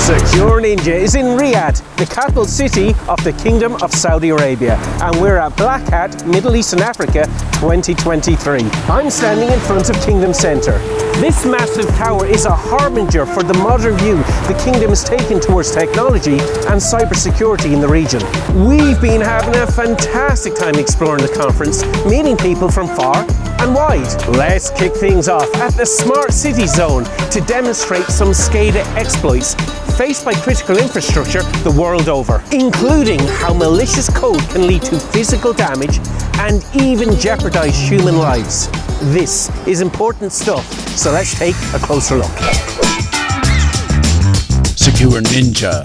SecureNinja is in Riyadh, the capital city of the Kingdom of Saudi Arabia, and we're at BlackHat Middle East Africa 2023. I'm standing in front of Kingdom Centre. This massive tower is a harbinger for the modern view the Kingdom is taking towards technology and cybersecurity in the region. We've been having a fantastic time exploring the conference, meeting people from far and wide. Let's kick things off at the Smart City Zone to demonstrate some SCADA exploits faced by critical infrastructure the world over, including how malicious code can lead to physical damage and even jeopardize human lives. This is important stuff, so let's take a closer look. SecureNinja.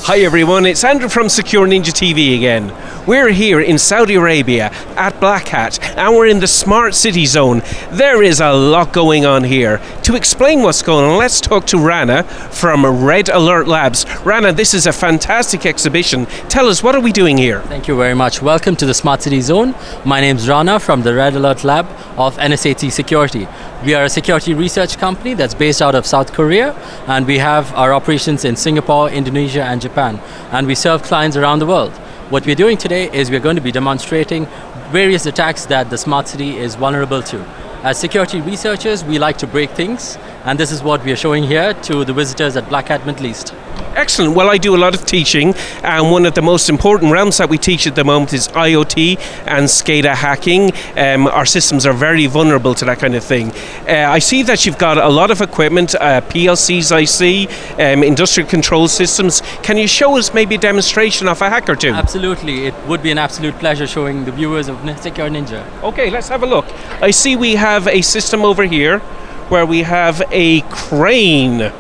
Hi everyone, it's Andrew from SecureNinja TV again. We're here in Saudi Arabia at BlackHat and we're in the Smart City Zone. There is a lot going on here. To explain what's going on, let's talk to Rana from Red Alert Labs. Rana, this is a fantastic exhibition. Tell us, what are we doing here? Thank you very much. Welcome to the Smart City Zone. My name's Rana from the Red Alert Lab of NSAT Security. We are a security research company that's based out of South Korea, and we have our operations in Singapore, Indonesia and Japan, and we serve clients around the world. What we're doing today is we're going to be demonstrating various attacks that the smart city is vulnerable to. As security researchers, we like to break things, and this is what we are showing here to the visitors at BlackHat Middle East. Excellent. Well, I do a lot of teaching, and one of the most important realms that we teach at the moment is IoT and SCADA hacking. Our systems are very vulnerable to that kind of thing. I see that you've got a lot of equipment, PLCs I see, industrial control systems. Can you show us maybe a demonstration of a hack or two? Absolutely. It would be an absolute pleasure showing the viewers of SecureNinja. Okay, let's have a look. I see we have a system over here where we have a crane.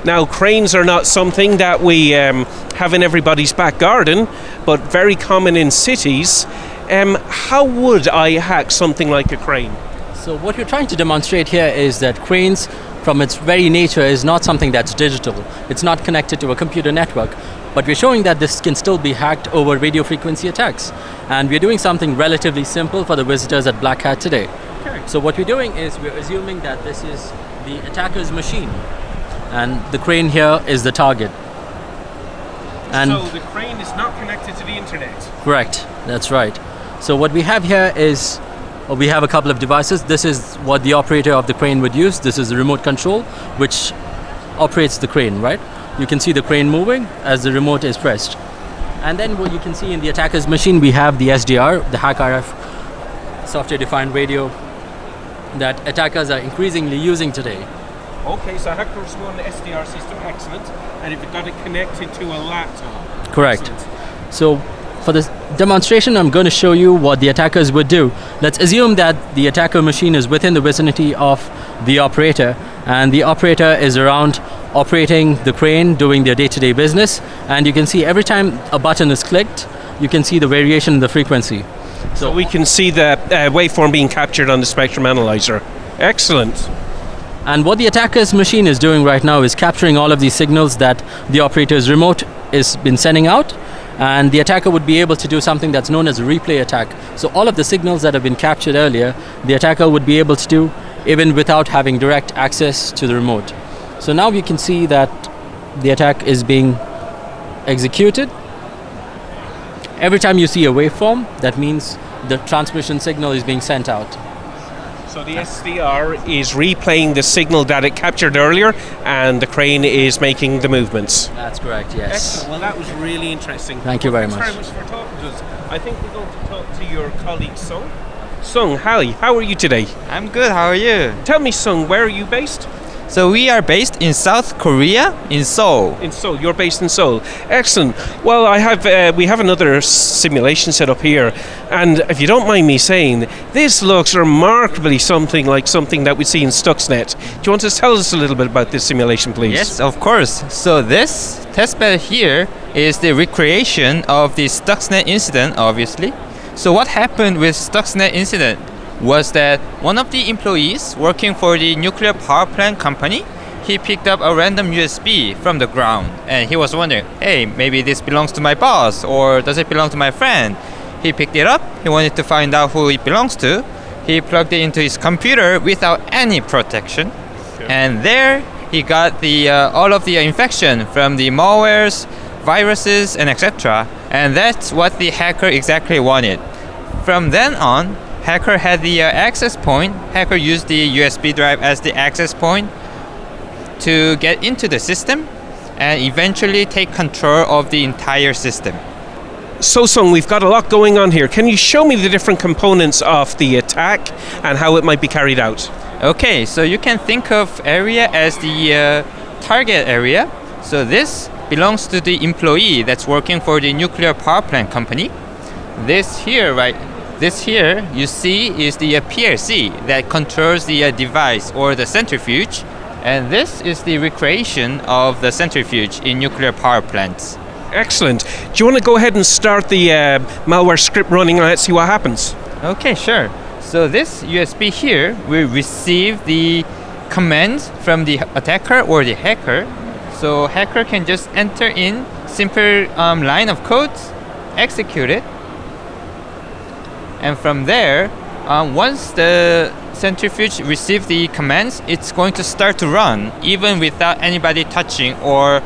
Now, cranes are not something that we have in everybody's back garden, but very common in cities. How would I hack something like a crane? So what we're trying to demonstrate here is that cranes, from its very nature, is not something that's digital. It's not connected to a computer network. But we're showing that this can still be hacked over radio frequency attacks. And we're doing something relatively simple for the visitors at BlackHat today. Okay. So what we're doing is we're assuming that this is the attacker's machine. And the crane here is the target. And so the crane is not connected to the internet? Correct, that's right. So what we have here is, we have a couple of devices. This is what the operator of the crane would use. This is the remote control, which operates the crane, right? You can see the crane moving as the remote is pressed. And then what you can see in the attacker's machine, we have the SDR, the HackRF software-defined radio that attackers are increasingly using today. Okay, so hackers run the SDR system, excellent. And if you've got it connected to a laptop. Correct. Excellent. So for this demonstration, I'm going to show you what the attackers would do. Let's assume that the attacker machine is within the vicinity of the operator, and the operator is around operating the crane, doing their day-to-day business, and you can see every time a button is clicked, you can see the variation in the frequency. So we can see the waveform being captured on the spectrum analyzer. Excellent. And what the attacker's machine is doing right now is capturing all of these signals that the operator's remote has been sending out, and the attacker would be able to do something that's known as a replay attack. So all of the signals that have been captured earlier, the attacker would be able to do even without having direct access to the remote. So now we can see that the attack is being executed. Every time you see a waveform, that means the transmission signal is being sent out. So the SDR is replaying the signal that it captured earlier, and the crane is making the movements. That's correct, yes. Excellent. Well, that was really interesting. Thank you very much. Thanks very much for talking to us. I think we're going to talk to your colleague, Sung. Sung, hi, how are you today? I'm good, how are you? Tell me, Sung, where are you based? So we are based in South Korea, in Seoul. In Seoul, you're based in Seoul. Excellent. Well, we have another simulation set up here, and if you don't mind me saying, this looks remarkably something like something that we see in Stuxnet. Do you want to tell us a little bit about this simulation, please? Yes, of course. So this testbed here is the recreation of the Stuxnet incident, obviously. So what happened with Stuxnet incident was that one of the employees working for the nuclear power plant company, he picked up a random USB from the ground, and he was wondering, hey, maybe this belongs to my boss, or does it belong to my friend? He picked it up, he wanted to find out who it belongs to. He plugged it into his computer without any protection, and there he got the all of the infection from the malwares, viruses, and etc. And that's what the hacker exactly wanted. From then on, hacker had the access point. Hacker used the USB drive as the access point to get into the system and eventually take control of the entire system. So Sung, we've got a lot going on here. Can you show me the different components of the attack and how it might be carried out? Okay, so you can think of area as the target area. So this belongs to the employee that's working for the nuclear power plant company. This here you see is the PLC that controls the device or the centrifuge, and this is the recreation of the centrifuge in nuclear power plants. Excellent. Do you want to go ahead and start the malware script running and let's see what happens? Okay, sure. So this USB here will receive the commands from the attacker or the hacker. So hacker can just enter in simple line of code, execute it, and from there, once the centrifuge receives the commands, it's going to start to run even without anybody touching or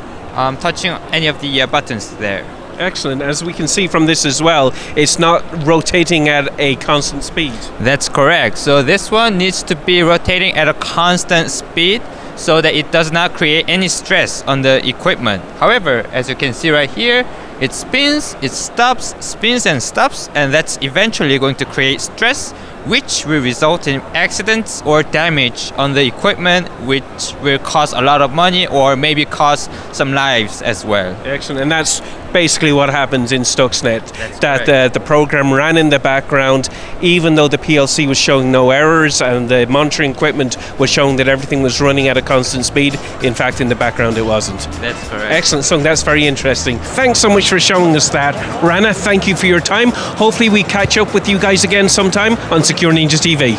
touching any of the buttons there. Excellent. As we can see from this as well, it's not rotating at a constant speed. That's correct. So this one needs to be rotating at a constant speed so that it does not create any stress on the equipment. However, as you can see right here, it spins, it stops, spins and stops, and that's eventually going to create stress, which will result in accidents or damage on the equipment, which will cost a lot of money or maybe cost some lives as well. Excellent. And that's basically what happens in Stuxnet. That's that the program ran in the background, even though the PLC was showing no errors and the monitoring equipment was showing that everything was running at a constant speed. In fact, in the background, it wasn't. That's correct. Excellent, Sung. That's very interesting. Thanks so much for showing us that. Rana, thank you for your time. Hopefully we catch up with you guys again sometime on SecureNinja TV.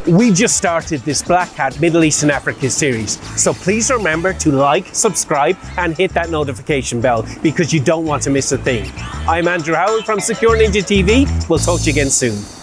We just started this BlackHat Middle East Africa series, so please remember to like, subscribe and hit that notification bell because you don't want to miss a thing. I'm Andrew Howell from SecureNinja TV. We'll talk to you again soon.